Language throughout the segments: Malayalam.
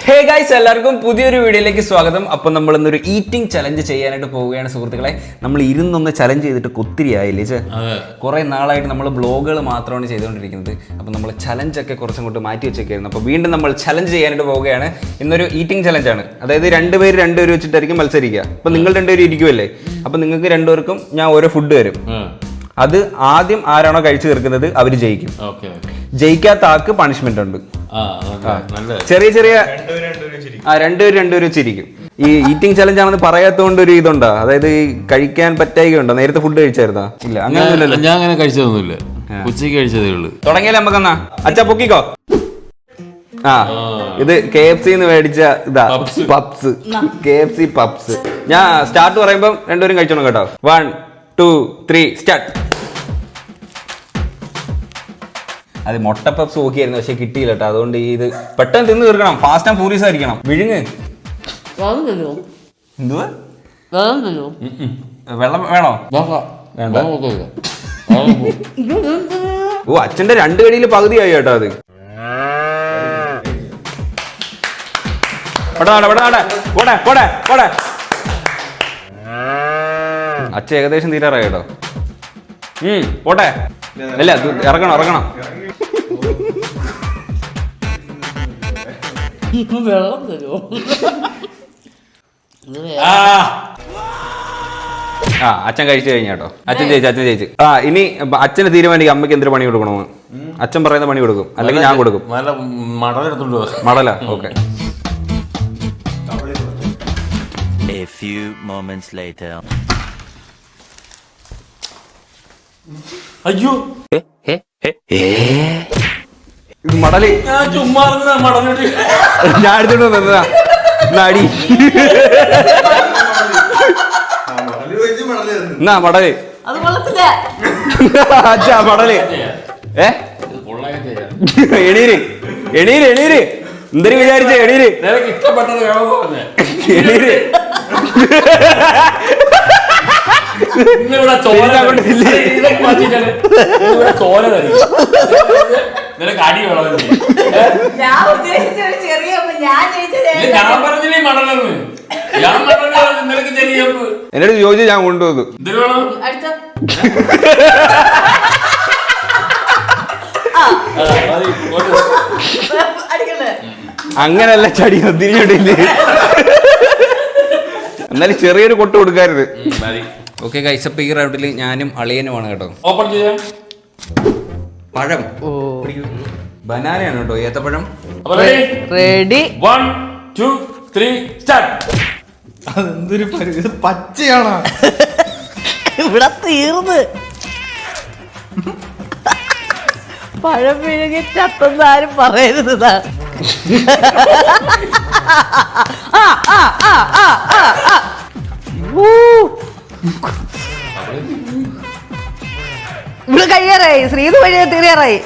ഹേ ഗൈസ്, എല്ലാവർക്കും പുതിയൊരു വീഡിയോയിലേക്ക് സ്വാഗതം. അപ്പം നമ്മൾ ഇന്നൊരു ഈറ്റിംഗ് ചലഞ്ച് ചെയ്യാനായിട്ട് പോവുകയാണ് സുഹൃത്തുക്കളെ. നമ്മൾ ഇരുന്നൊന്ന് ചലഞ്ച് ചെയ്തിട്ട് ഒത്തിരി ആയില്ലേ ചേ? കുറേ നാളായിട്ട് നമ്മൾ ബ്ലോഗുകൾ മാത്രമാണ് ചെയ്തുകൊണ്ടിരിക്കുന്നത്. അപ്പം നമ്മൾ ചലഞ്ചൊക്കെ കുറച്ചും കൂട്ട് മാറ്റി വെച്ചേക്കായിരുന്നു. അപ്പോൾ വീണ്ടും നമ്മൾ ചലഞ്ച് ചെയ്യാനായിട്ട് പോവുകയാണ്. ഇന്നൊരു ഈറ്റിംഗ് ചലഞ്ചാണ്. അതായത് രണ്ടുപേര് വെച്ചിട്ടായിരിക്കും മത്സരിക്കുക. അപ്പം നിങ്ങൾ രണ്ടുപേരും ഇരിക്കുമല്ലേ, അപ്പം നിങ്ങൾക്ക് രണ്ടുപേർക്കും ഞാൻ ഓരോ ഫുഡ് തരും. അത് ആദ്യം ആരാണോ കഴിച്ചു തീർക്കുന്നത് അവര് ജയിക്കും. ജയിക്കാത്ത ആൾക്ക് പണിഷ്മെന്റ് ഉണ്ട്. ചെറിയ രണ്ടുപേരും വെച്ചിരിക്കും. ഈ ഈറ്റിംഗ് ചലഞ്ച് ആണെന്ന് പറയാത്തോണ്ട് ഒരു ഇതുണ്ടോ? അതായത് ഈ കഴിക്കാൻ പറ്റായിക ഉണ്ടോ? നേരത്തെ ഫുഡ് കഴിച്ചായിരുന്നാ? ഇല്ല, അങ്ങനെ ഞാൻ അങ്ങനെ കഴിച്ചതൊന്നുമില്ല. ഉച്ചയ്ക്ക് കഴിച്ചതേ ഉള്ളൂ. തുടങ്ങിയാലേ നമുക്കെന്നാ അച്ഛാ പൊക്കിക്കോ. ഇത് KFC മേടിച്ച ഇതാ പപ്സ്. KFC puffs. ഞാൻ സ്റ്റാർട്ട് പറയുമ്പോ രണ്ടുപേരും കഴിച്ചോണം കേട്ടോ. 1, 2, 3 സ്റ്റാർട്ട്. അത് മുട്ട പപ്സ് നോക്കിയായിരുന്നു, പക്ഷെ കിട്ടിയില്ല കേട്ടോ. അതുകൊണ്ട് ഇത് പെട്ടെന്ന് തിന്ന് തീർക്കണം. ഫാസ്റ്റ് ആൻഡ് ഫ്യൂരിയസ് ആയിരിക്കണം. വിഴുങ്ങ്. എന്തുവാ? വെള്ളം വേണോ? വേണ്ട. ഓ, അച്ഛന്റെ രണ്ട് കടിയിൽ പകുതിയായി കേട്ടോ. അത് അച്ഛ ഏകദേശം തീരാറായി കേട്ടോ. പോട്ടെ. അല്ല, ഇറങ്ങണം. വെള്ളം തരുമോ? അച്ഛൻ കഴിച്ചു കഴിഞ്ഞാട്ടോ. അച്ഛൻ ജയിച്ചു. ഇനി അച്ഛന് തീരുമാനിക്കും അമ്മയ്ക്ക് എന്തൊരു പണി കൊടുക്കണമെന്ന്. അച്ഛൻ പറയുന്ന പണി കൊടുക്കും, അല്ലെങ്കിൽ ഞാൻ കൊടുക്കും. മടല. Okay. A few moments later. അയ്യോ, ഇത് മടല്. ഞാൻ എടുത്തോണ്ട് വന്നതാ. നാടി എന്നാ മടല്. അച്ഛാ മടല്. എണീര്. എന്തിനു വിചാരിച്ചേ? എണീര്. എന്നോട് ചോദിച്ചു, ഞാൻ കൊണ്ടുവന്നു. അങ്ങനല്ല ചടി, തിരിഞ്ഞിട്ടില്ലേ? എന്നാലും ചെറിയൊരു കൊട്ട് കൊടുക്കരുത്. ഓക്കെ ഗൈസ്, അപ്പൊ ഈ റൗണ്ടിൽ ഞാനും അളിയനുമാണ് കേട്ടോ. ഓപ്പൺ ചെയ്യാം. പഴം ബനാനയാണ് കേട്ടോ, ഏത്തപ്പഴം. റെഡി. 1, 2, 3 സ്റ്റാർട്ട്. അതെന്തൊരു പച്ചയാണോ? ഇവിടെ തീർന്ന് പഴം പിഴുകി ചത്തെന്നാരും പറയരുത്. ഇവിടെ കഴിയാറായി. ശ്രീത് വഴി തീരാറായി.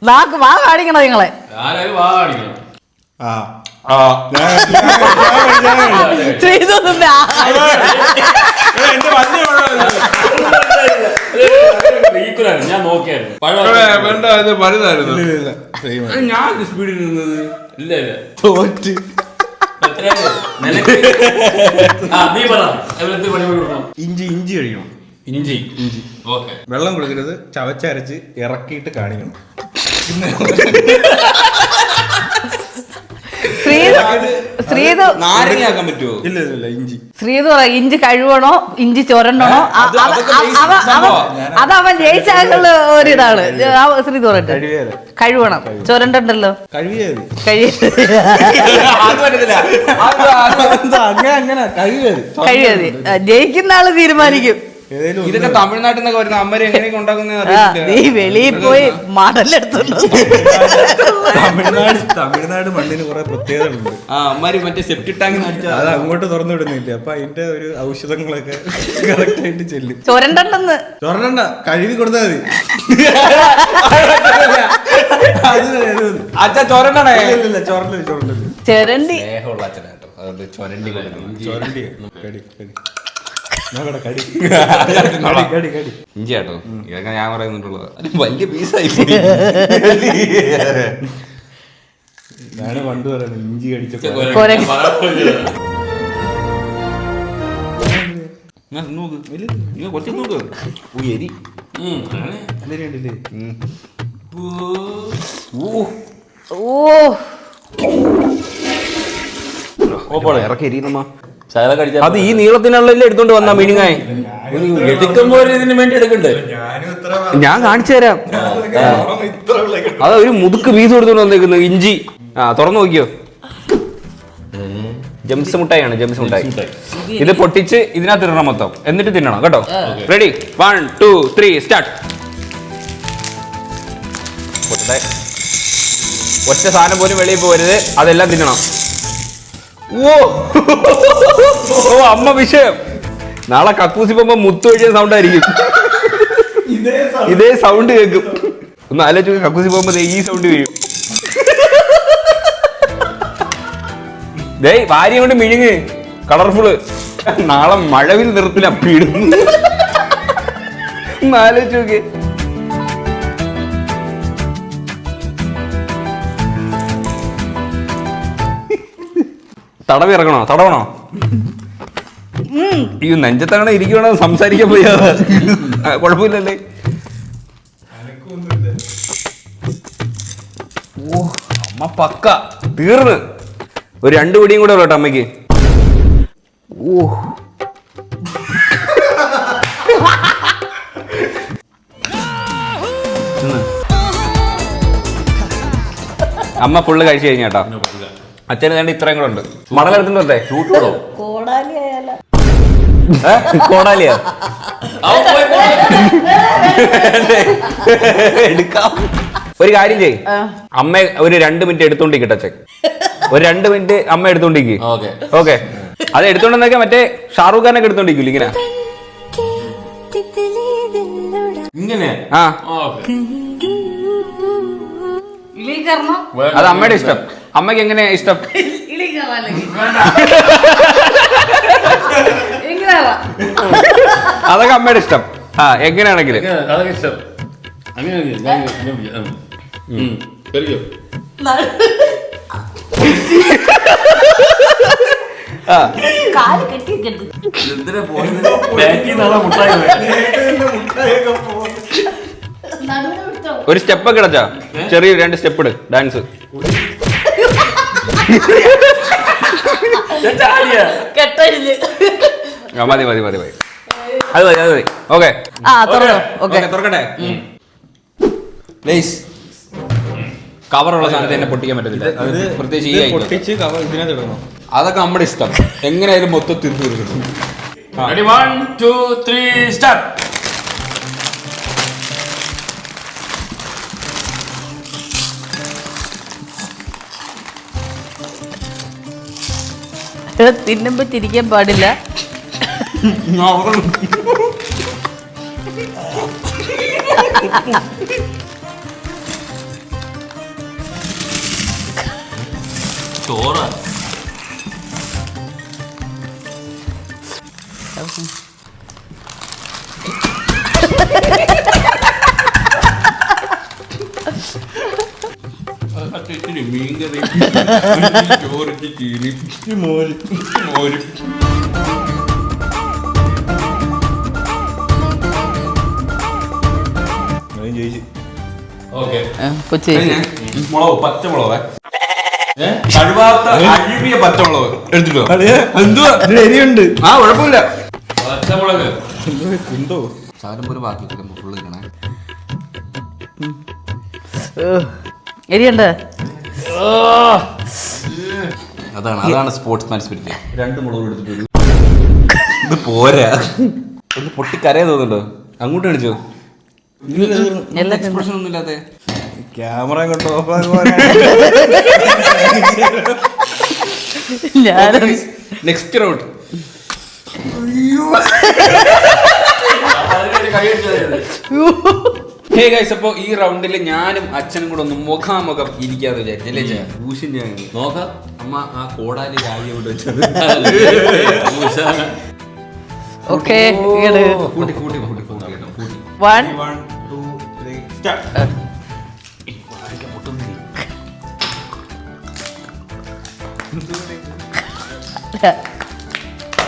വാ കാണിക്കണോ നിങ്ങളെ? ശ്രീതൊന്നും ഞാൻ നോക്കിയായിരുന്നു. ഞാൻ സ്പീഡിൽ നിന്നത്. ഇല്ല തോറ്റ്. ഇഞ്ചി കഴിക്കണം. ഇഞ്ചി. വെള്ളം കൊടുക്കരുത്. ചവച്ചരച്ച് ഇറക്കിയിട്ട് കാണിക്കണം. നാരങ്ങയാക്കാൻ പറ്റുമോ? ഇല്ല, ഇഞ്ചി. ശ്രീത് പറ, ഇഞ്ചി കഴുകണോ, ഇഞ്ചി ചൊരണ്ടണോ? അതവൻ ജയിച്ചാലുള്ള ഒരിതാണ്. ശ്രീത് പറയട്ടെ, കഴുകണം. ചൊരണ്ടല്ലോ, കഴിയത്. ജയിക്കുന്ന ആള് തീരുമാനിക്കും. ഇതൊക്കെ തമിഴ്നാട്ടിൽ നിന്നൊക്കെ വരുന്ന അമ്മര് എങ്ങനെയൊക്കെ ഉണ്ടാക്കുന്ന നീ വെളിയിൽ പോയി മടലെടുത്തുണ്ടോ? തമിഴ്നാട് മണ്ണിന് കുറെ പ്രത്യേകതകളുണ്ട്. അമ്മര് മറ്റേ സെപ്റ്റിക് ടാങ്ക് അത് അങ്ങോട്ട് തുറന്നു വിടുന്നില്ല. അപ്പൊ അതിന്റെ ഒരു ഔഷധങ്ങളൊക്കെ കറക്റ്റ് ആയിട്ട് ചെല്ലും. ചൊരണ്ടെന്ന് ചൊരണ്ട കഴുകി കൊടുത്താൽ മതി. അച്ഛാ ചൊരണ്ടേ? ചൊരണ്ടി. അച്ഛനാട്ടോ, അതുകൊണ്ട് ചൊരണ്ടി. നോക്കട്ടെ, കടി. ഇഞ്ചി കേട്ടോ ഇതൊക്കെ ഞാൻ പറയുന്നുണ്ടുള്ളത് വലിയ പീസായി പോയി. ഞാന് പണ്ട് പറയുന്നത് ഇഞ്ചി കടിച്ച നോക്ക് കുറച്ച് നോക്ക് എരി കണ്ടില്ലേ? ഇറക്കി എരിയുന്നമ്മ. ശകല കടിച്ചാ അത് ഈ നീളത്തിനുള്ളല്ലേ എടുത്തോണ്ട് വന്നാ മീനിങ്ങായി. എടുക്കുമ്പോൾ ഇതിന് വേണ്ടി എടുക്കണ്ടേ? ഞാനും ഇത്ര ഞാൻ കാണിച്ചു തരാം. അത് ഒരു മുതുക്ക് പീസ് കൊടുത്തോണ്ട് വന്നേക്കുന്നു ഇഞ്ചി. തുറന്നു നോക്കിയോ, ജംസ് മുട്ടായാണ്, ജംസ് മുട്ടായി. ഇത് പൊട്ടിച്ച് ഇതിനകത്ത് ഇടണം മൊത്തം, എന്നിട്ട് തിന്നണം കേട്ടോ. Ready, 1 2 3 start. ഒറ്റ സാധനം പോലും വെളിയിൽ പോകരുത്, അതെല്ലാം തിന്നണം. ഓ ഓ അമ്മ വിഷയം. നാളെ കക്കൂസി പോകുമ്പോ മുത്തു ഒഴിയ സൗണ്ട് ആയിരിക്കും. ഇതേ സൗണ്ട് കേൾക്കും. ഒന്ന് ആലോചിച്ച് കക്കൂസി പോകുമ്പോ ഈ സൗണ്ട് വരും. ദേ ഭാര്യ കൊണ്ട് മിഴുങ്ങ്, കളർഫുള്ള്. നാളെ മഴവിൽ നിറത്തിൽ അപ്പിയിടുന്നു. ഒന്ന് ആലോചിച്ച് നോക്ക്. തടവി ഇറങ്ങണോ, തടവണോ? ഈ നെഞ്ചത്തങ്ങനെ ഇരിക്കണോ, സംസാരിക്കാൻ പോയാതെ. കുഴപ്പമില്ലല്ലേ? ഓ അമ്മ പക്ക തീർന്ന്. ഒരു 2 പിടിയും കൂടെ ഉള്ളു അമ്മയ്ക്ക്. ഓ അമ്മ ഫുള്ള് കഴിച്ചു കഴിഞ്ഞാട്ടോ. അച്ഛന് വേണ്ടി ഇത്രയും കൂടെ ഉണ്ട്. മടലെടുത്തിട്ട് വന്നേ. ചൂട്ടോടോ കോടാലിയാ എടുക്കാം. ഒരു കാര്യം ചെയ്, അമ്മ ഒരു 2 മിനിറ്റ് എടുത്തോണ്ടിരിക്കട്ടെ അച്ഛൻ. ഒരു 2 മിനിറ്റ് അമ്മ എടുത്തോണ്ടിരിക്കും. ഓക്കെ, അത് എടുത്തോണ്ടെന്നൊക്കെ മറ്റേ ഷാറൂഖ് ഖാനൊക്കെ എടുത്തോണ്ടിരിക്കൂല ഇങ്ങനെ. ഇങ്ങനെ ആ അത് അമ്മയുടെ ഇഷ്ടം. അമ്മയ്ക്ക് എങ്ങനെയാ ഇഷ്ടം? അതൊക്കെ അമ്മയുടെ ഇഷ്ടം. എങ്ങനെയാണെങ്കിലും അതൊക്കെ ഇഷ്ടം. അങ്ങനെ കഴിയോ? എന്തിനാ പോയത്? ബാക്കിൽ നിന്നാണ് മുട്ടായി പോയത്. ഒരു സ്റ്റെപ്പ് ഒക്കെ ഇടച്ചാ, ചെറിയ 2 സ്റ്റെപ്പ് ഇട്. ഡാൻസ് മതി മതി മതി മതി. അത് മതി, അത് മതി. ഓക്കെ തുറക്കട്ടെ. കവറുള്ള സാധനത്തെ എന്നെ പൊട്ടിക്കാൻ പറ്റത്തില്ല. പ്രത്യേകിച്ച് ഈ പൊട്ടിച്ച് കവർ ഇതിനകത്ത് ഇടണം. അതൊക്കെ നമ്മുടെ ഇഷ്ടം. എങ്ങനെയായാലും മൊത്തം തിരിച്ചു തീർക്കും. 1 2 3 സ്റ്റാർട്ട്. തിന്നുമ്പോ ചിരിക്കാൻ പാടില്ല. ചോറ മീൻകറി, ചോറിട്ട് ചീനി, മോര്. ഓക്കെ, കൊച്ചി മുളക്, പച്ചമുളക്, കഴുവാത്ത അഴുകിയ പച്ചമുളക് എടുത്തിട്ടോ. എന്തുവാ എരിയുണ്ട്. ആ കുഴപ്പമില്ല. പച്ചമുളക് എന്തോ സാധനം പോലെ ബാക്കി ഫുള്ള് ഇരിക്കണേ. എരിയുണ്ട്. അതാണ് സ്പോർട്സ്മാൻ സ്പിരിറ്റ്. 2 മുളക് എടുത്തിട്ട് ഇത് പോരാ. ഒന്ന് പൊട്ടിക്കരയാ തോന്നുന്നുണ്ടോ? അങ്ങോട്ട് കാണിച്ചോ. എക്സ്പ്രഷൻ ഒന്നും ഇല്ലാതെ ക്യാമറ കൊണ്ട് of next round. Hey guys, അപ്പൊ ഈ റൗണ്ടിൽ ഞാനും അച്ഛനും കൂടെ ഒന്ന് മുഖാമുഖം ഇരിക്കാതെ വിചാരിച്ചല്ലേ? ഊശിൻ ഞാൻ നോക്കാം. അമ്മ ആ കോടാലി രാവിലെ കൊണ്ട് വെച്ചത്. ഓക്കെ കൂട്ടി കൂട്ടി കൂട്ടി കൂട്ടി കേട്ടോ കൂട്ടി 1 1 2 3 സ്റ്റാർട്ട്.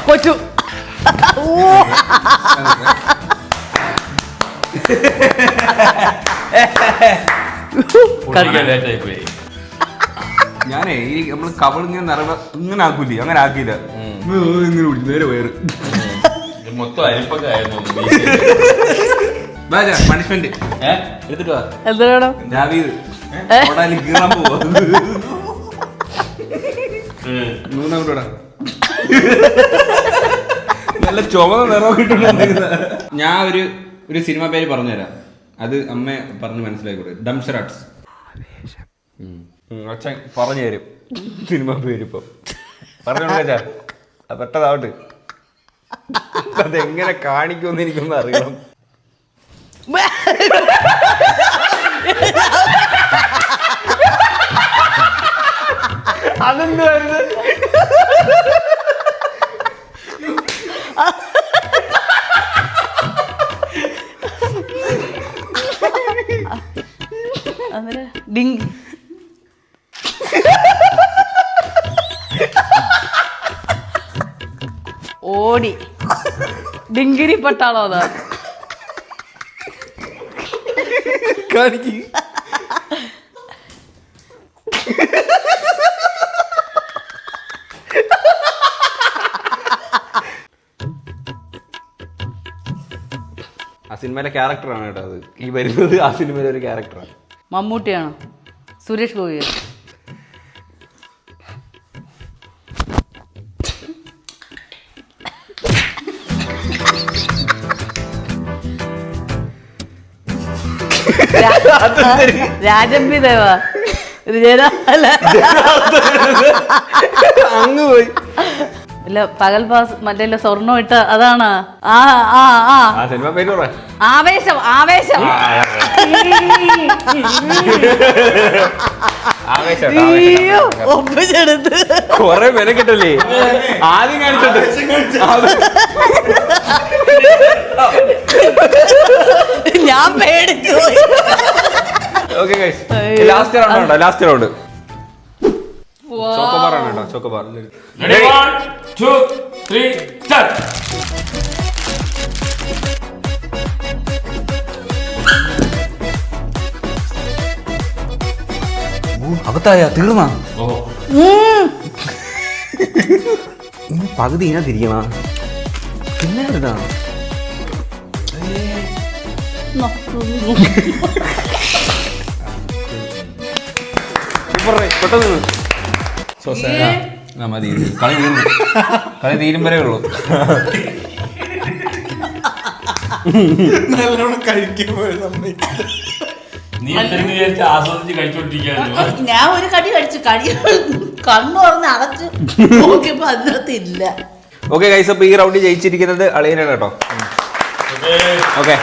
കൊച്ചു കളിക്കാൻ ലേറ്റായി പോയി. ഞാനേ ഈ നമ്മള് കവൾ ഇങ്ങനെ നിറവ ഇങ്ങനെ ആക്കൂലേ, അങ്ങനെ ആക്കിയില്ല. ഇങ്ങനെ കുടിക്കും നേരെ വയറ്. ഇത് മൊത്തം അരിപ്പൊക്കെ ആയിരുന്നു. പണിഷ്മെന്റ് എടുത്തിട്ട് വാ. എന്താ വേണം ജാവീദ് ഓടാലി കീറാൻ പോവാ. മൂന്നാമത്തോടാ നല്ല ചുമന്ന നിറം കിട്ടുന്നുണ്ട്. ഞാൻ ഒരു സിനിമ പേര് പറഞ്ഞുതരാം, അത് അമ്മ പറഞ്ഞ് മനസ്സിലാക്കിക്കൂടെ. ഡംഷറാട്സ്. അച്ഛൻ പറഞ്ഞു തരും സിനിമ പേര്. ഇപ്പൊ പറഞ്ഞോളാ പെട്ടതാവട്ടെ. അതെങ്ങനെ കാണിക്കുമെന്ന് എനിക്കൊന്ന് അറിയണം. അതെന്തായിരുന്നു? ഡിങ് ഓടി ഡിങ്കിരി പട്ടാളോ അതാ കാണിക്ക്. ആ സിനിമയിലെ ക്യാരക്ടറാണ് കേട്ടോ അത്. ഈ വരുന്നത് ആ സിനിമയിലെ ഒരു ക്യാരക്ടറാണ്. മമ്മൂട്ടിയാണോ സുരേഷ് ഗോപിയോ? രാജമ്പി ദേവ അങ്ങ് പോയി. ഇല്ല പകൽ പാസ് മറ്റേ സ്വർണ്ണം ഇട്ട അതാണ്. ആ ആ ആ ആ സിനിമ പേര് പറ. ആവേശം ആവേശം. അയ്യോ ഒപ്പിച്ചെടുത്ത് കൊറേ വില കിട്ടല്ലേ ആദ്യം കാണിച്ചിട്ട്. ഞാൻ പേടിച്ചു. ഓക്കെ ഗൈസ്, ലാസ്റ്റ് റൗണ്ട് ഉണ്ടോ? ലാസ്റ്റ് റൗണ്ട് ചോക്കോബാർ ആണ് കേട്ടോ. ചോക്കോബാർ. Ready? 1 2 3 start. അകത്തായ തീർന്നാ ഓഹോ ഇനി പകുതി ഇങ്ങനെ തിരിക്കണ പിന്നെ എടുത്താ. പെട്ടെന്ന് മതി. കളി തീർന്നു. കളി തീരും വരെ ഉള്ളൂ. നല്ലോണം കഴിക്കുമ്പോൾ നീ എന്തെങ്കിലും വിചാരിച്ച് ആസ്വദിച്ച് കഴിച്ചോണ്ടിരിക്കായിരുന്നു. ഞാൻ ഒരു കടി കഴിച്ചു. കടി കണ്ണു തുറന്ന് അടച്ചു നോക്കിയപ്പോ അതിനകത്ത് ഇല്ല. ഓക്കെ ഗൈസ്, അപ്പൊ ഈ റൗണ്ട് ജയിച്ചിരിക്കുന്നത് അളിയനാണ് കേട്ടോ. ഓക്കെ,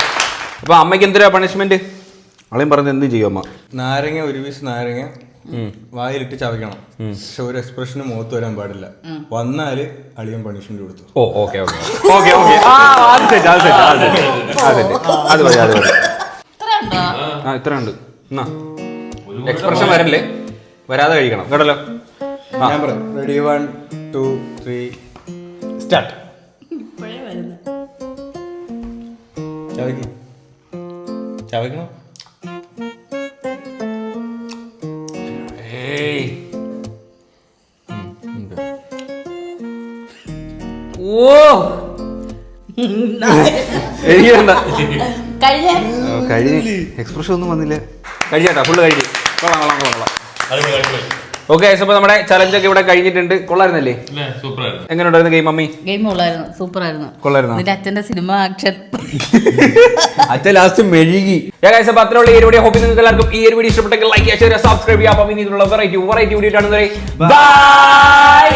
അപ്പൊ അമ്മയ്ക്ക് എന്തൊരു പണിഷ്മെന്റ്? അളിയൻ പറഞ്ഞത് എന്തും ചെയ്യും അമ്മ. നാരങ്ങ, ഒരു പീസ് നാരങ്ങ വായിലിട്ട് ചവയ്ക്കണം. പക്ഷെ ഒരു എക്സ്പ്രഷന് മുഖത്ത് വരാൻ പാടില്ല. വന്നാല് അളിയൻ പണിഷ്മെന്റ് കൊടുത്തു. ഓ ഓക്കെ ഓക്കെ ഓക്കെ ഓക്കെ. അത് സെറ്റ് അത് സെറ്റ് അത് സെറ്റ് അത് സെറ്റ് അത് മതി അത് മതി. ആ ഇത്ര ഉണ്ട്. എന്നാ എക്സ്പ്രഷൻ വരല്ലേ, വരാതെ കഴിക്കണം കേട്ടല്ലോ. ഞാൻ പറയാം. Ready 1 2 3 start. ചവയ്ക്കണം. ഓ എനിക്ക് കഴിഞ്ഞ് എക്സ്പ്രഷൻ ഒന്നും വന്നില്ല. കഴിച്ചാട്ടോ ഫുള്ള് കഴിഞ്ഞ്. കൊള്ളാം കൊള്ളാം കൊള്ളാം. ഓക്കെ, അപ്പൊ നമ്മുടെ ചലഞ്ച് ഒക്കെ ഇവിടെ കഴിഞ്ഞിട്ടുണ്ട്. കൊള്ളായിരുന്നല്ലേ? സൂപ്പറായിരുന്നു. എങ്ങനെ ഉണ്ടായിരുന്നു ഗെയിം മമ്മി? ഗെയിം കൊള്ളായിരുന്നു, സൂപ്പർ ആയിരുന്നു. കൊള്ളായിരുന്നു. നിന്റെ അച്ഛന്റെ സിനിമ ആക്ഷൻ അച്ഛൻ ലാസ്റ്റ് മെഴുകി. അപ്പൊ അത്രയുള്ള ഈ വീഡിയോ ഹോപ്പി നിങ്ങൾക്ക് എല്ലാവർക്കും ഈ ഒരു വീഡിയോ ഇഷ്ടപ്പെട്ടെങ്കിൽ ലൈക്ക് ചെയ്യുക, സബ്സ്ക്രൈബ് ചെയ്യുക. അപ്പം ഇനി ഇതിലുള്ള വെറൈറ്റി വീഡിയോ കാണുന്നവരെ ബൈ.